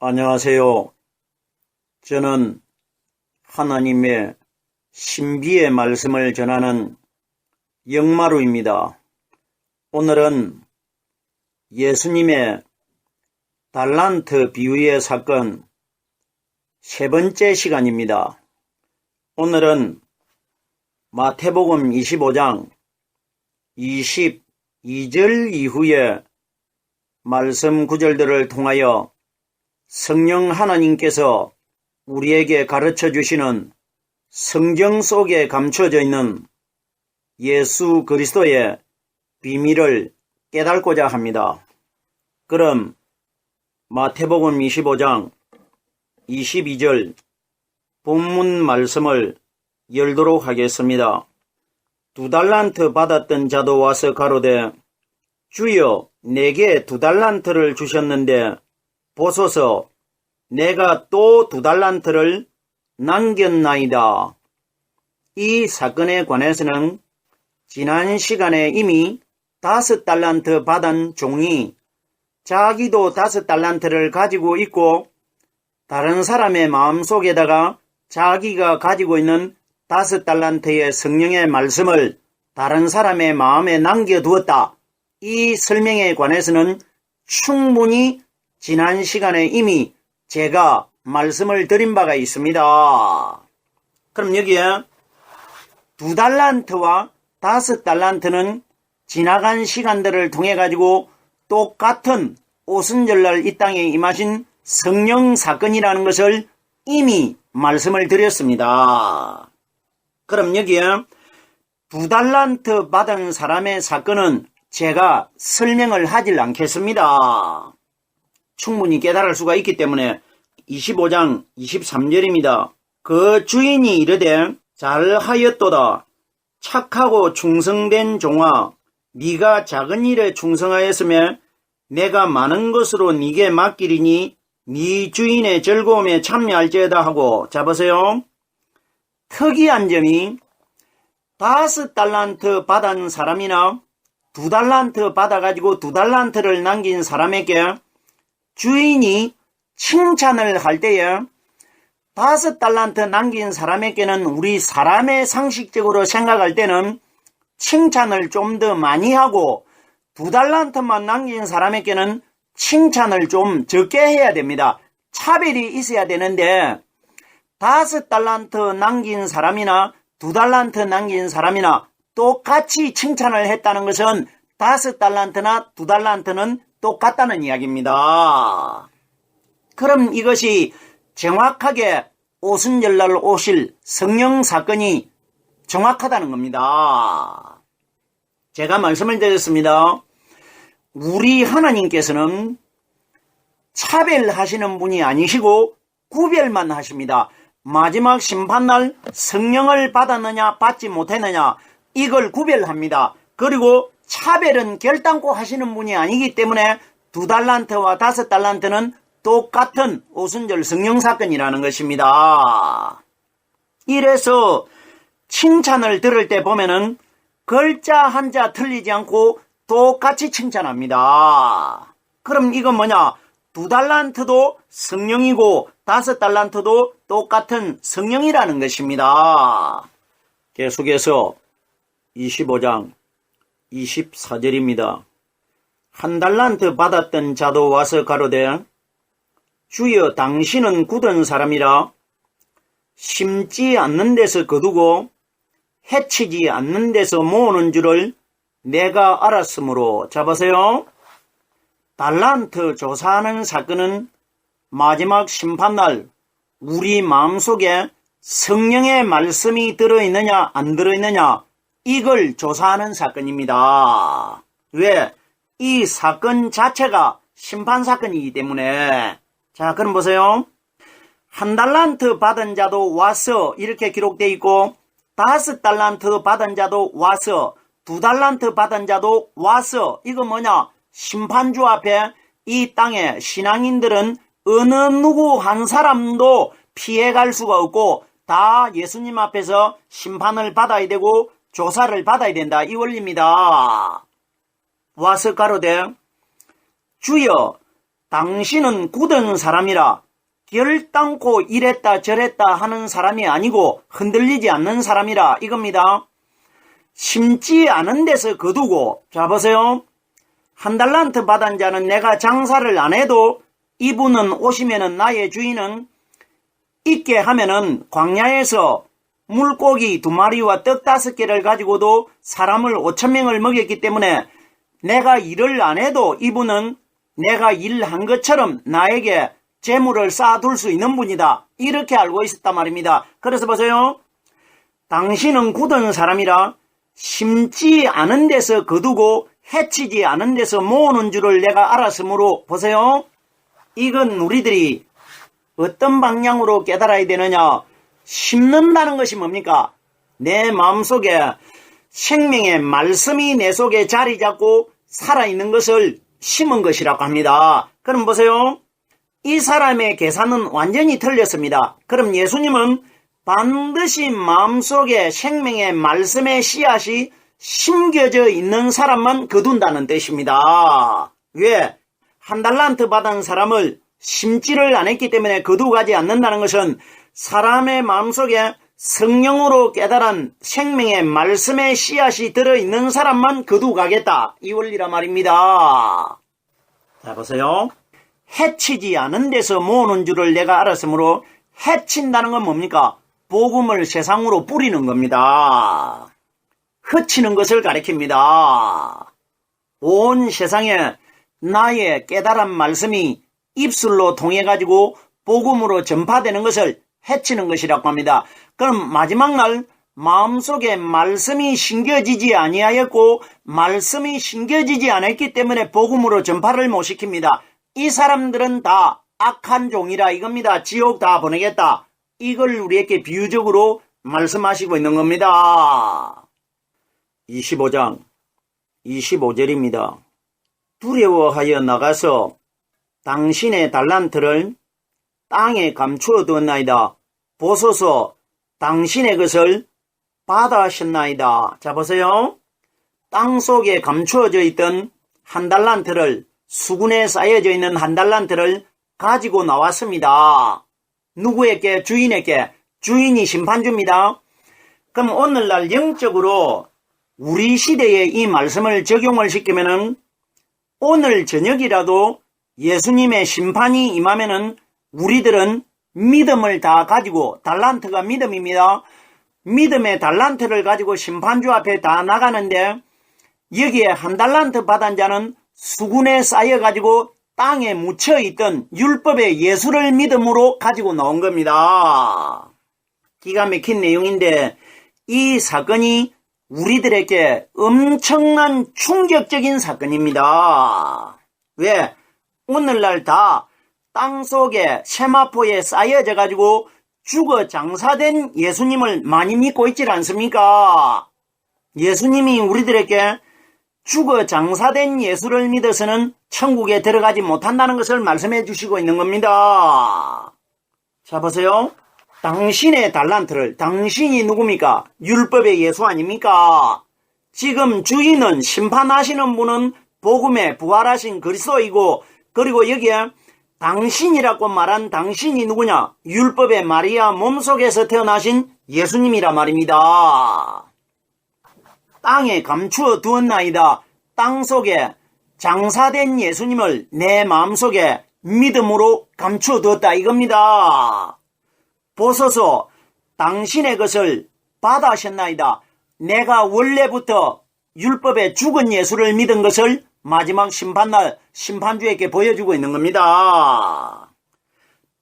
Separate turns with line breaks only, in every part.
안녕하세요. 저는 하나님의 신비의 말씀을 전하는 영마루입니다. 오늘은 예수님의 달란트 비유의 사건 세 번째 시간입니다. 오늘은 마태복음 25장 22절 이후의 말씀 구절들을 통하여 성령 하나님께서 우리에게 가르쳐 주시는 성경 속에 감춰져 있는 예수 그리스도의 비밀을 깨닫고자 합니다. 그럼 마태복음 25장 22절 본문 말씀을 열도록 하겠습니다. 2달란트 받았던 자도 와서 가로되 주여 내게 2달란트를 주셨는데 보소서 내가 또 2달란트를 남겼나이다. 이 사건에 관해서는 지난 시간에 이미 5달란트 받은 종이 자기도 5달란트를 가지고 있고 다른 사람의 마음속에다가 자기가 가지고 있는 5달란트의 성령의 말씀을 다른 사람의 마음에 남겨두었다. 이 설명에 관해서는 충분히 지난 시간에 이미 제가 말씀을 드린 바가 있습니다. 그럼 여기에 2달란트와 5달란트는 지나간 시간들을 통해 가지고 똑같은 오순절날 이 땅에 임하신 성령 사건이라는 것을 이미 말씀을 드렸습니다. 그럼 여기에 2달란트 받은 사람의 사건은 제가 설명을 하질 않겠습니다. 충분히 깨달을 수가 있기 때문에 25장 23절입니다. 그 주인이 이르되 잘하였도다. 착하고 충성된 종아, 네가 작은 일에 충성하였으며 내가 많은 것으로 네게 맡기리니 네 주인의 즐거움에 참여할지어다 하고. 자 보세요. 특이한 점이 5달란트 받은 사람이나 2달란트 받아가지고 2달란트를 남긴 사람에게 주인이 칭찬을 할 때에 5달란트 남긴 사람에게는 우리 사람의 상식적으로 생각할 때는 칭찬을 좀 더 많이 하고 2달란트만 남긴 사람에게는 칭찬을 좀 적게 해야 됩니다. 차별이 있어야 되는데 5달란트 남긴 사람이나 2달란트 남긴 사람이나 똑같이 칭찬을 했다는 것은 5달란트나 2달란트는 똑같다는 이야기입니다. 그럼 이것이 정확하게 오순절날 오실 성령 사건이 정확하다는 겁니다. 제가 말씀을 드렸습니다. 우리 하나님께서는 차별하시는 분이 아니시고 구별만 하십니다. 마지막 심판날 성령을 받았느냐 받지 못했느냐 이걸 구별합니다. 그리고 차별은 결단코 하시는 분이 아니기 때문에 2달란트와 5달란트는 똑같은 오순절 성령 사건이라는 것입니다. 이래서 칭찬을 들을 때 보면은 글자 한자 틀리지 않고 똑같이 칭찬합니다. 그럼 이건 뭐냐? 2달란트도 성령이고 5달란트도 똑같은 성령이라는 것입니다. 계속해서 25장 24절입니다. 1달란트 받았던 자도 와서 가로되 주여 당신은 굳은 사람이라 심지 않는 데서 거두고 해치지 않는 데서 모으는 줄을 내가 알았으므로. 잡으세요. 달란트 조사하는 사건은 마지막 심판날 우리 마음속에 성령의 말씀이 들어있느냐 안 들어있느냐 이걸 조사하는 사건입니다. 왜? 이 사건 자체가 심판 사건이기 때문에. 자, 그럼 보세요. 1달란트 받은 자도 와서 이렇게 기록되어 있고 5달란트 받은 자도 와서 2달란트 받은 자도 와서. 이거 뭐냐? 심판주 앞에 이 땅에 신앙인들은 어느 누구 한 사람도 피해갈 수가 없고 다 예수님 앞에서 심판을 받아야 되고 조사를 받아야 된다. 이 원리입니다. 와서 가로되 주여 당신은 굳은 사람이라 결단코 이랬다 저랬다 하는 사람이 아니고 흔들리지 않는 사람이라 이겁니다. 심지 않은 데서 거두고, 자 보세요. 한 달란트 받은 자는 내가 장사를 안 해도 이분은 오시면은 나의 주인은 있게 하면은 광야에서 물고기 2마리와 떡 5개를 가지고도 사람을 5,000명을 먹였기 때문에 내가 일을 안 해도 이분은 내가 일한 것처럼 나에게 재물을 쌓아둘 수 있는 분이다. 이렇게 알고 있었단 말입니다. 그래서 보세요. 당신은 굳은 사람이라 심지 않은 데서 거두고 해치지 않은 데서 모으는 줄을 내가 알았으므로, 보세요. 이건 우리들이 어떤 방향으로 깨달아야 되느냐. 심는다는 것이 뭡니까? 내 마음속에 생명의 말씀이 내 속에 자리 잡고 살아있는 것을 심은 것이라고 합니다. 그럼 보세요. 이 사람의 계산은 완전히 틀렸습니다. 그럼 예수님은 반드시 마음속에 생명의 말씀의 씨앗이 심겨져 있는 사람만 거둔다는 뜻입니다. 왜? 한 달란트 받은 사람을 심지를 안 했기 때문에 거두가지 않는다는 것은 사람의 마음속에 성령으로 깨달은 생명의 말씀의 씨앗이 들어있는 사람만 거두가겠다. 이 원리라 말입니다. 자 보세요. 해치지 않은 데서 모으는 줄을 내가 알았으므로, 해친다는 건 뭡니까? 복음을 세상으로 뿌리는 겁니다. 흩치는 것을 가리킵니다. 온 세상에 나의 깨달은 말씀이 입술로 통해 가지고 복음으로 전파되는 것을 해치는 것이라고 합니다. 그럼 마지막 날 마음속에 말씀이 심겨지지 아니하였고 말씀이 심겨지지 않았기 때문에 복음으로 전파를 못 시킵니다. 이 사람들은 다 악한 종이라 이겁니다. 지옥 다 보내겠다. 이걸 우리에게 비유적으로 말씀하시고 있는 겁니다. 25장 25절입니다. 두려워하여 나가서 당신의 달란트를 땅에 감추어 두었나이다. 보소서 당신의 것을 받아하셨나이다. 자 보세요. 땅 속에 감추어져 있던 한 달란트를, 수군에 쌓여져 있는 한 달란트를 가지고 나왔습니다. 누구에게? 주인에게. 주인이 심판주입니다. 그럼 오늘날 영적으로 우리 시대에 이 말씀을 적용을 시키면은 오늘 저녁이라도 예수님의 심판이 임하면은 우리들은 믿음을 다 가지고, 달란트가 믿음입니다. 믿음의 달란트를 가지고 심판주 앞에 다 나가는데 여기에 한 달란트 받은 자는 수군에 쌓여가지고 땅에 묻혀있던 율법의 예수를 믿음으로 가지고 나온 겁니다. 기가 막힌 내용인데 이 사건이 우리들에게 엄청난 충격적인 사건입니다. 왜? 오늘날 다 땅속에 세마포에 쌓여져 가지고 죽어 장사된 예수님을 많이 믿고 있지 않습니까? 예수님이 우리들에게 죽어 장사된 예수를 믿어서는 천국에 들어가지 못한다는 것을 말씀해 주시고 있는 겁니다. 자 보세요. 당신의 달란트를, 당신이 누굽니까? 율법의 예수 아닙니까? 지금 주인은, 심판하시는 분은 복음에 부활하신 그리스도이고, 그리고 여기에 당신이라고 말한 당신이 누구냐? 율법의 마리아 몸속에서 태어나신 예수님이라 말입니다. 땅에 감추어 두었나이다. 땅속에 장사된 예수님을 내 마음속에 믿음으로 감추어 두었다 이겁니다. 보소서 당신의 것을 받아하셨나이다. 내가 원래부터 율법에 죽은 예수를 믿은 것을 마지막 심판날 심판주에게 보여주고 있는 겁니다.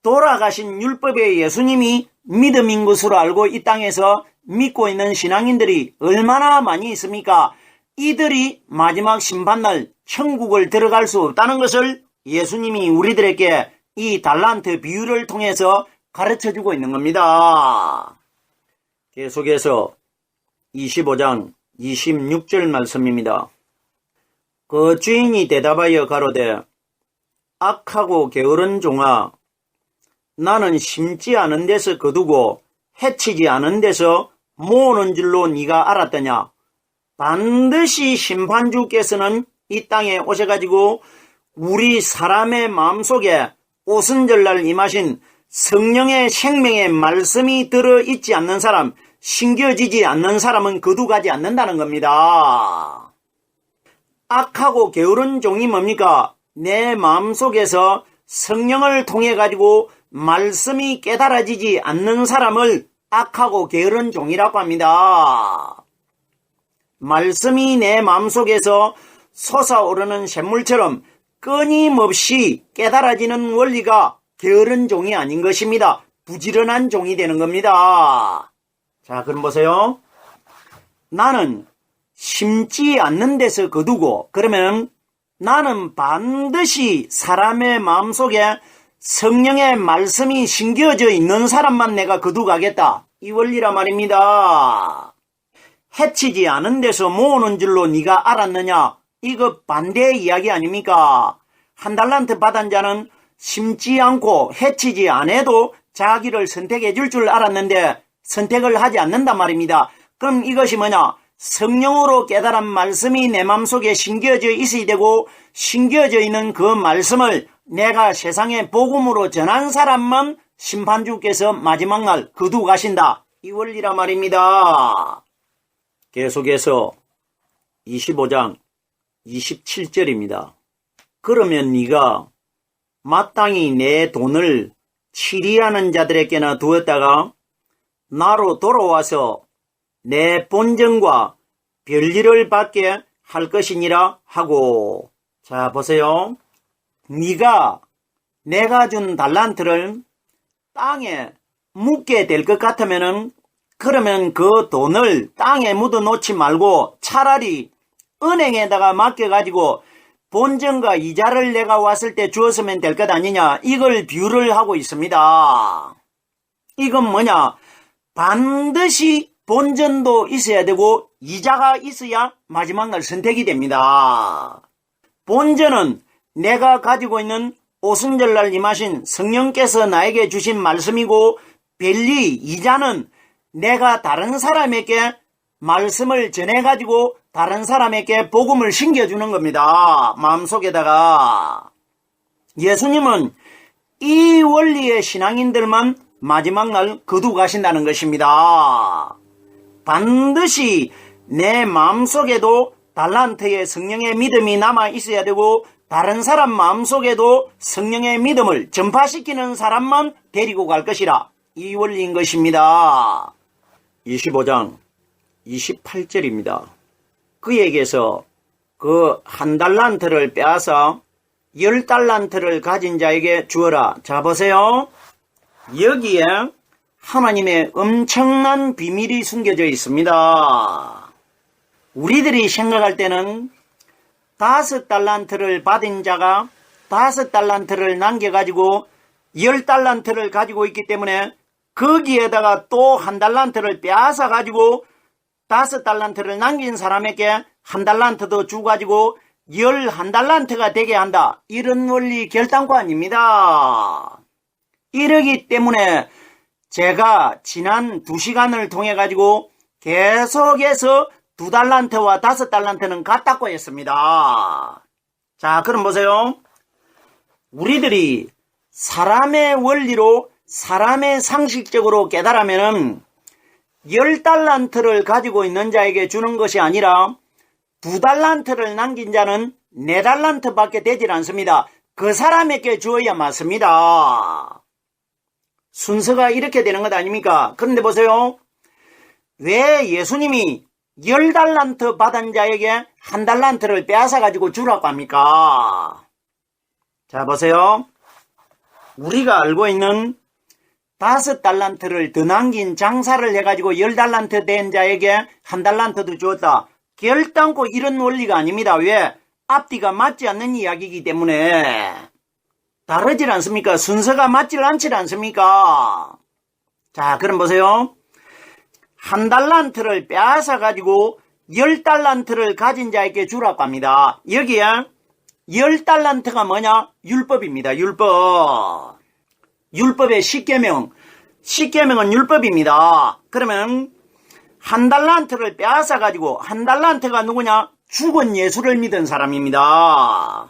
돌아가신 율법의 예수님이 믿음인 것으로 알고 이 땅에서 믿고 있는 신앙인들이 얼마나 많이 있습니까? 이들이 마지막 심판날 천국을 들어갈 수 없다는 것을 예수님이 우리들에게 이 달란트 비유를 통해서 가르쳐주고 있는 겁니다. 계속해서 25장 26절 말씀입니다. 그 주인이 대답하여 가로되 악하고 게으른 종아, 나는 심지 않은 데서 거두고 해치지 않은 데서 모으는 줄로 네가 알았더냐? 반드시 심판주께서는 이 땅에 오셔가지고 우리 사람의 마음속에 오순절날 임하신 성령의 생명의 말씀이 들어있지 않는 사람, 신겨지지 않는 사람은 거두가지 않는다는 겁니다. 악하고 게으른 종이 뭡니까? 내 마음속에서 성령을 통해 가지고 말씀이 깨달아지지 않는 사람을 악하고 게으른 종이라고 합니다. 말씀이 내 마음속에서 솟아오르는 샘물처럼 끊임없이 깨달아지는 원리가 게으른 종이 아닌 것입니다. 부지런한 종이 되는 겁니다. 자, 그럼 보세요. 나는 심지 않는 데서 거두고, 그러면 나는 반드시 사람의 마음속에 성령의 말씀이 심겨져 있는 사람만 내가 거두가겠다. 이 원리라 말입니다. 해치지 않은 데서 모으는 줄로 네가 알았느냐? 이거 반대의 이야기 아닙니까? 한 달란트 받은 자는 심지 않고 해치지 않아도 자기를 선택해 줄 줄 알았는데 선택을 하지 않는단 말입니다. 그럼 이것이 뭐냐? 성령으로 깨달은 말씀이 내 마음속에 심겨져 있어야 되고, 심겨져 있는 그 말씀을 내가 세상에 복음으로 전한 사람만 심판주께서 마지막 날 거두 가신다. 이 원리라 말입니다. 계속해서 25장 27절입니다. 그러면 네가 마땅히 내 돈을 치리하는 자들에게나 두었다가 나로 돌아와서 내 본전과 별일을 받게 할 것이니라 하고. 자, 보세요. 네가 내가 준 달란트를 땅에 묻게 될 것 같으면은, 그러면 그 돈을 땅에 묻어 놓지 말고 차라리 은행에다가 맡겨가지고 본전과 이자를 내가 왔을 때 주었으면 될 것 아니냐. 이걸 비유를 하고 있습니다. 이건 뭐냐? 반드시 본전도 있어야 되고 이자가 있어야 마지막 날 선택이 됩니다. 본전은 내가 가지고 있는 오순절날 임하신 성령께서 나에게 주신 말씀이고, 별리 이자는 내가 다른 사람에게 말씀을 전해가지고 다른 사람에게 복음을 심겨주는 겁니다. 마음속에다가. 예수님은 이 원리의 신앙인들만 마지막 날 거두 가신다는 것입니다. 반드시 내 마음속에도 달란트의 성령의 믿음이 남아 있어야 되고, 다른 사람 마음속에도 성령의 믿음을 전파시키는 사람만 데리고 갈 것이라. 이 원리인 것입니다. 25장 28절입니다. 그에게서 그 한 달란트를 빼앗아 10달란트를 가진 자에게 주어라. 자, 보세요. 여기에 하나님의 엄청난 비밀이 숨겨져 있습니다. 우리들이 생각할 때는 5달란트를 받은 자가 5달란트를 남겨가지고 10달란트를 가지고 있기 때문에 거기에다가 또 1달란트를 빼앗아가지고 5달란트를 남긴 사람에게 1달란트도 주가지고 11달란트가 되게 한다. 이런 원리 결단코 아닙니다. 이러기 때문에 제가 지난 2시간을 통해 가지고 계속해서 2달란트와 5달란트는 같다고 했습니다. 자, 그럼 보세요. 우리들이 사람의 원리로 사람의 상식적으로 깨달으면은 10달란트를 가지고 있는 자에게 주는 것이 아니라 2달란트를 남긴 자는 4달란트밖에 되질 않습니다. 그 사람에게 주어야 맞습니다. 순서가 이렇게 되는 것 아닙니까? 그런데 보세요. 왜 예수님이 10달란트 받은 자에게 1달란트를 빼앗아가지고 주라고 합니까? 자, 보세요. 우리가 알고 있는 5달란트를 더 남긴 장사를 해가지고 10달란트 된 자에게 1달란트도 주었다. 결단코 이런 원리가 아닙니다. 왜? 앞뒤가 맞지 않는 이야기이기 때문에. 다르질 않습니까? 순서가 맞질 않지 않습니까? 자, 그럼 보세요. 1달란트를 빼앗아가지고 10달란트를 가진 자에게 주라고 합니다. 여기에 10달란트가 뭐냐? 율법입니다. 율법. 율법의 10계명. 10계명은 율법입니다. 그러면 1달란트를 빼앗아가지고 1달란트가 누구냐? 죽은 예수를 믿은 사람입니다.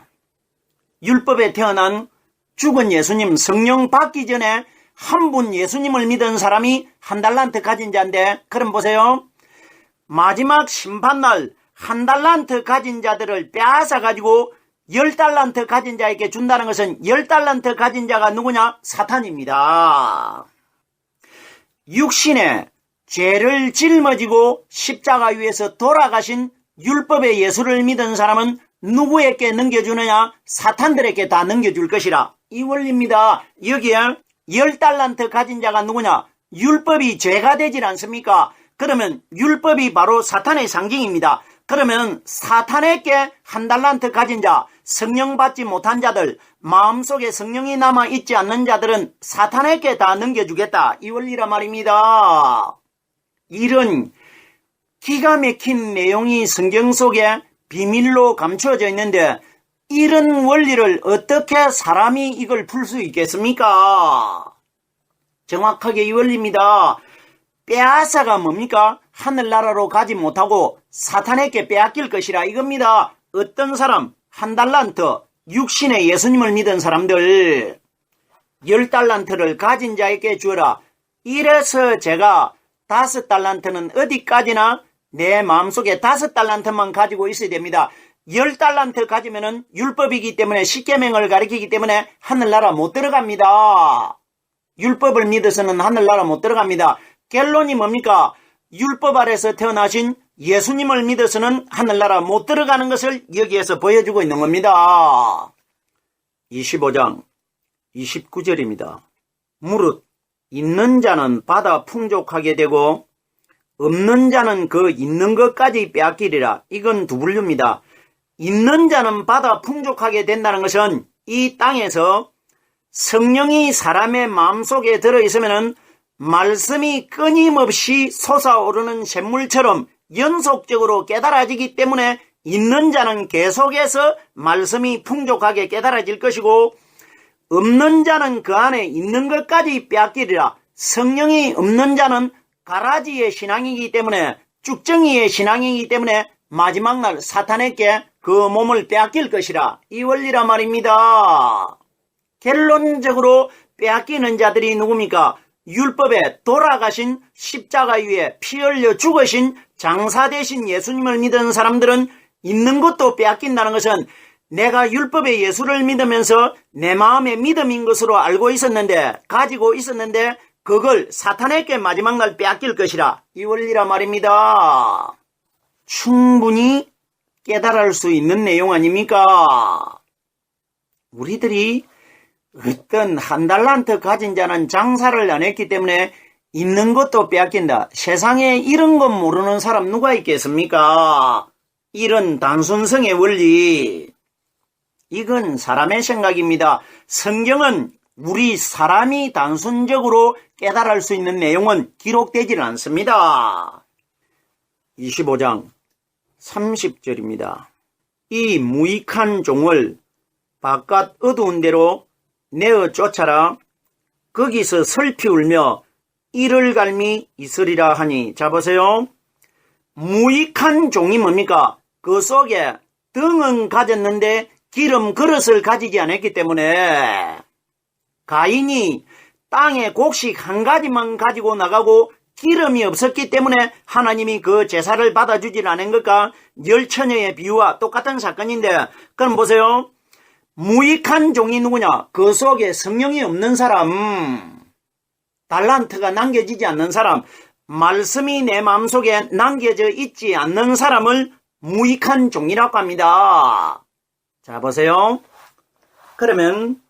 율법에 태어난 죽은 예수님 성령 받기 전에 한 분 예수님을 믿은 사람이 한 달란트 가진 자인데, 그럼 보세요. 마지막 심판날 한 달란트 가진 자들을 빼앗아 가지고 10달란트 가진 자에게 준다는 것은 10달란트 가진 자가 누구냐? 사탄입니다. 육신의 죄를 짊어지고 십자가 위에서 돌아가신 율법의 예수를 믿은 사람은 누구에게 넘겨주느냐? 사탄들에게 다 넘겨줄 것이라. 이 원리입니다. 여기에 10달란트 가진 자가 누구냐? 율법이 죄가 되질 않습니까? 그러면 율법이 바로 사탄의 상징입니다. 그러면 사탄에게 한 달란트 가진 자, 성령 받지 못한 자들, 마음속에 성령이 남아있지 않는 자들은 사탄에게 다 넘겨주겠다. 이 원리라 말입니다. 이런 기가 막힌 내용이 성경 속에 비밀로 감추어져 있는데, 이런 원리를 어떻게 사람이 이걸 풀 수 있겠습니까? 정확하게 이 원리입니다. 빼앗아가 뭡니까? 하늘나라로 가지 못하고 사탄에게 빼앗길 것이라 이겁니다. 어떤 사람, 한 달란트, 육신의 예수님을 믿은 사람들 10달란트를 가진 자에게 주어라. 이래서 제가 5달란트는 어디까지나 내 마음속에 5달란트만 가지고 있어야 됩니다. 10달란트 가지면은 율법이기 때문에 십계명을 가리키기 때문에 하늘나라 못 들어갑니다. 율법을 믿어서는 하늘나라 못 들어갑니다. 결론이 뭡니까? 율법 아래서 태어나신 예수님을 믿어서는 하늘나라 못 들어가는 것을 여기에서 보여주고 있는 겁니다. 25장 29절입니다. 무릇 있는 자는 받아 풍족하게 되고 없는 자는 그 있는 것까지 빼앗기리라. 이건 두 분류입니다. 있는 자는 받아 풍족하게 된다는 것은 이 땅에서 성령이 사람의 마음속에 들어있으면 말씀이 끊임없이 솟아오르는 샘물처럼 연속적으로 깨달아지기 때문에 있는 자는 계속해서 말씀이 풍족하게 깨달아질 것이고, 없는 자는 그 안에 있는 것까지 빼앗기리라. 성령이 없는 자는 가라지의 신앙이기 때문에, 쭉정이의 신앙이기 때문에 마지막 날 사탄에게 그 몸을 빼앗길 것이라. 이 원리라 말입니다. 결론적으로 빼앗기는 자들이 누굽니까? 율법에 돌아가신 십자가 위에 피 흘려 죽으신 장사 되신 예수님을 믿은 사람들은 있는 것도 빼앗긴다는 것은 내가 율법의 예수를 믿으면서 내 마음의 믿음인 것으로 알고 있었는데, 가지고 있었는데 그걸 사탄에게 마지막 날 빼앗길 것이라. 이 원리라 말입니다. 충분히 깨달을 수 있는 내용 아닙니까? 우리들이 어떤 한 달란트 가진 자는 장사를 안 했기 때문에 있는 것도 빼앗긴다. 세상에 이런 것 모르는 사람 누가 있겠습니까? 이런 단순성의 원리, 이건 사람의 생각입니다. 성경은 우리 사람이 단순적으로 깨달을 수 있는 내용은 기록되지는 않습니다. 25장 30절입니다. 이 무익한 종을 바깥 어두운 데로 내어 쫓아라. 거기서 슬피 울며 이를 갈미 있으리라 하니. 자 보세요. 무익한 종이 뭡니까? 그 속에 등은 가졌는데 기름 그릇을 가지지 않았기 때문에, 가인이 땅에 곡식 한 가지만 가지고 나가고 기름이 없었기 때문에 하나님이 그 제사를 받아주질 않은 것과 열처녀의 비유와 똑같은 사건인데, 그럼 보세요. 무익한 종이 누구냐? 그 속에 성령이 없는 사람, 달란트가 남겨지지 않는 사람, 말씀이 내 마음속에 남겨져 있지 않는 사람을 무익한 종이라고 합니다. 자 보세요. 그러면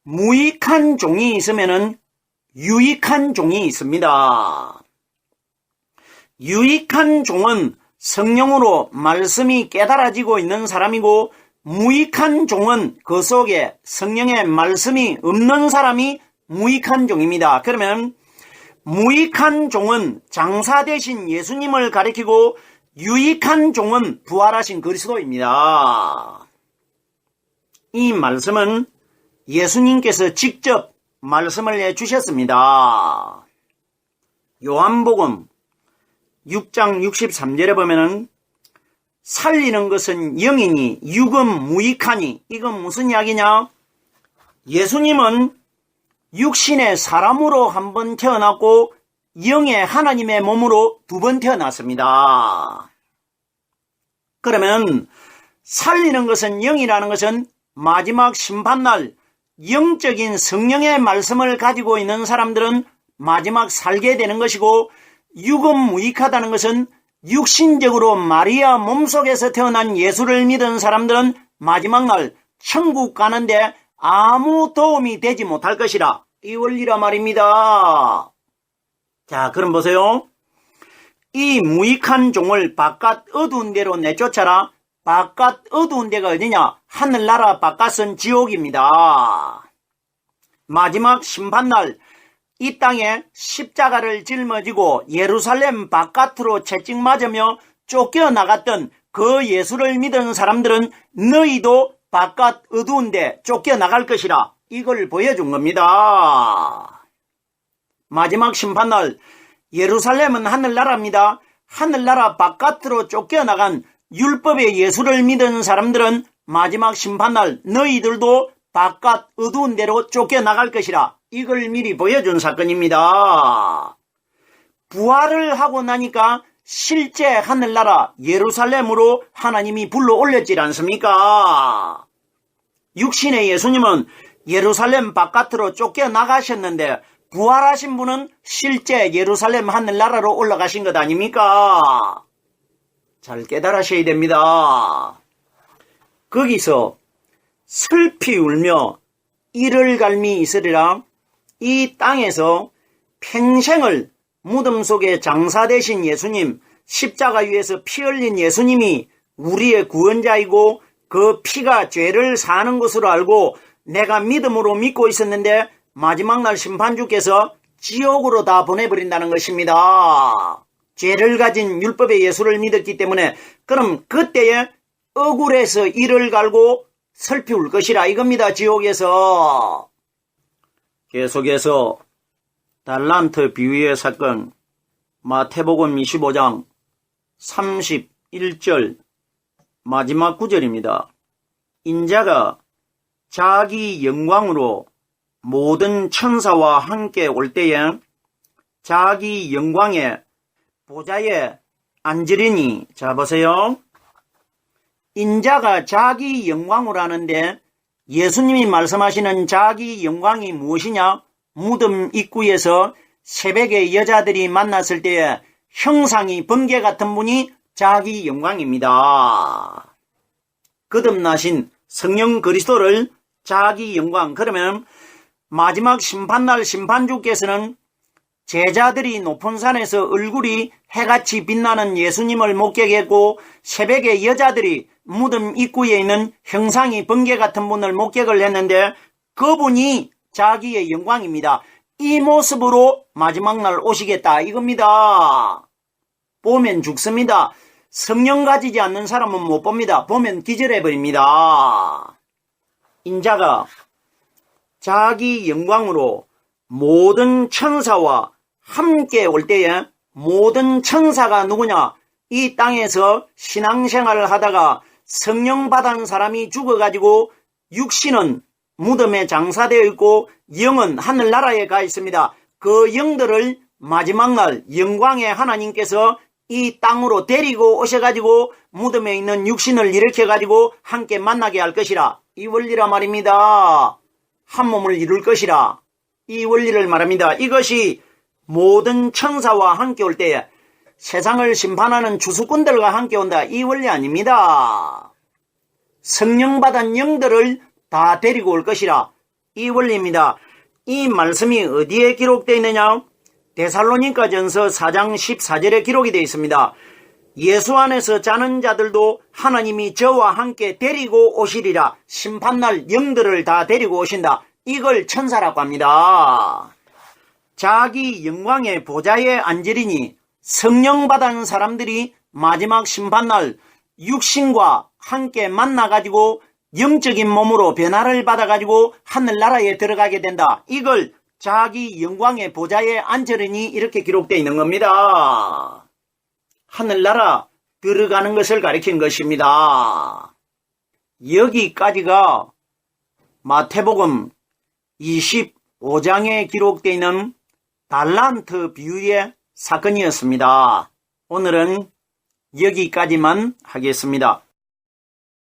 무익한 종이 있으면은 유익한 종이 있습니다. 유익한 종은 성령으로 말씀이 깨달아지고 있는 사람이고, 무익한 종은 그 속에 성령의 말씀이 없는 사람이 무익한 종입니다. 그러면 무익한 종은 장사 되신 예수님을 가리키고, 유익한 종은 부활하신 그리스도입니다. 이 말씀은 예수님께서 직접 말씀을 해주셨습니다. 요한복음 6장 63절에 보면은 살리는 것은 영이니 육은 무익하니. 이건 무슨 이야기냐? 예수님은 육신의 사람으로 한 번 태어났고 영의 하나님의 몸으로 두 번 태어났습니다. 그러면 살리는 것은 영이라는 것은 마지막 심판날 영적인 성령의 말씀을 가지고 있는 사람들은 마지막 살게 되는 것이고, 육은 무익하다는 것은 육신적으로 마리아 몸속에서 태어난 예수를 믿은 사람들은 마지막 날 천국 가는데 아무 도움이 되지 못할 것이라. 이 원리라 말입니다. 자, 그럼 보세요. 이 무익한 종을 바깥 어두운 데로 내쫓아라. 바깥 어두운 데가 어디냐? 하늘나라 바깥은 지옥입니다. 마지막 심판날 이 땅에 십자가를 짊어지고 예루살렘 바깥으로 채찍 맞으며 쫓겨나갔던 그 예수를 믿은 사람들은 너희도 바깥 어두운 데 쫓겨나갈 것이라. 이걸 보여준 겁니다. 마지막 심판날 예루살렘은 하늘나라입니다. 하늘나라 바깥으로 쫓겨나간 율법의 예수를 믿은 사람들은 마지막 심판날 너희들도 바깥 어두운 데로 쫓겨나갈 것이라. 이걸 미리 보여준 사건입니다. 부활을 하고 나니까 실제 하늘나라 예루살렘으로 하나님이 불러 올렸지 않습니까? 육신의 예수님은 예루살렘 바깥으로 쫓겨나가셨는데 부활하신 분은 실제 예루살렘 하늘나라로 올라가신 것 아닙니까? 잘 깨달으셔야 됩니다. 거기서 슬피 울며 이를 갈미 있으리라. 이 땅에서 평생을 무덤 속에 장사되신 예수님, 십자가 위에서 피 흘린 예수님이 우리의 구원자이고 그 피가 죄를 사는 것으로 알고 내가 믿음으로 믿고 있었는데 마지막 날 심판주께서 지옥으로 다 보내버린다는 것입니다. 죄를 가진 율법의 예수를 믿었기 때문에. 그럼 그때에 억울해서 이를 갈고 슬피 울 것이라 이겁니다. 지옥에서. 계속해서 달란트 비유의 사건 마태복음 25장 31절 마지막 구절입니다. 인자가 자기 영광으로 모든 천사와 함께 올 때에 자기 영광의 보좌에 앉으리니. 자, 보세요. 인자가 자기 영광으로 하는데 예수님이 말씀하시는 자기 영광이 무엇이냐? 무덤 입구에서 새벽에 여자들이 만났을 때에 형상이 번개 같은 분이 자기 영광입니다. 거듭나신 성령 그리스도를 자기 영광. 그러면 마지막 심판날 심판주께서는 제자들이 높은 산에서 얼굴이 해같이 빛나는 예수님을 목격했고 새벽에 여자들이 무덤 입구에 있는 형상이 번개 같은 분을 목격을 했는데 그분이 자기의 영광입니다. 이 모습으로 마지막 날 오시겠다 이겁니다. 보면 죽습니다. 성령 가지지 않는 사람은 못 봅니다. 보면 기절해버립니다. 인자가 자기 영광으로 모든 천사와 함께 올 때에 모든 천사가 누구냐? 이 땅에서 신앙생활을 하다가 성령 받은 사람이 죽어가지고 육신은 무덤에 장사되어 있고 영은 하늘나라에 가 있습니다. 그 영들을 마지막 날 영광의 하나님께서 이 땅으로 데리고 오셔가지고 무덤에 있는 육신을 일으켜가지고 함께 만나게 할 것이라. 이 원리라 말입니다. 한 몸을 이룰 것이라. 이 원리를 말합니다. 이것이 모든 천사와 함께 올 때에 세상을 심판하는 주수꾼들과 함께 온다. 이 원리 아닙니다. 성령 받은 영들을 다 데리고 올 것이라. 이 원리입니다. 이 말씀이 어디에 기록되어 있느냐? 데살로니가전서 4장 14절에 기록이 되어 있습니다. 예수 안에서 자는 자들도 하나님이 저와 함께 데리고 오시리라. 심판날 영들을 다 데리고 오신다. 이걸 천사라고 합니다. 자기 영광의 보좌에 앉으리니 성령 받은 사람들이 마지막 심판날 육신과 함께 만나가지고 영적인 몸으로 변화를 받아가지고 하늘나라에 들어가게 된다. 이걸 자기 영광의 보좌에 앉으리니 이렇게 기록되어 있는 겁니다. 하늘나라 들어가는 것을 가리킨 것입니다. 여기까지가 마태복음 25장에 기록되어 있는 달란트 비유의 사건이었습니다. 오늘은 여기까지만 하겠습니다.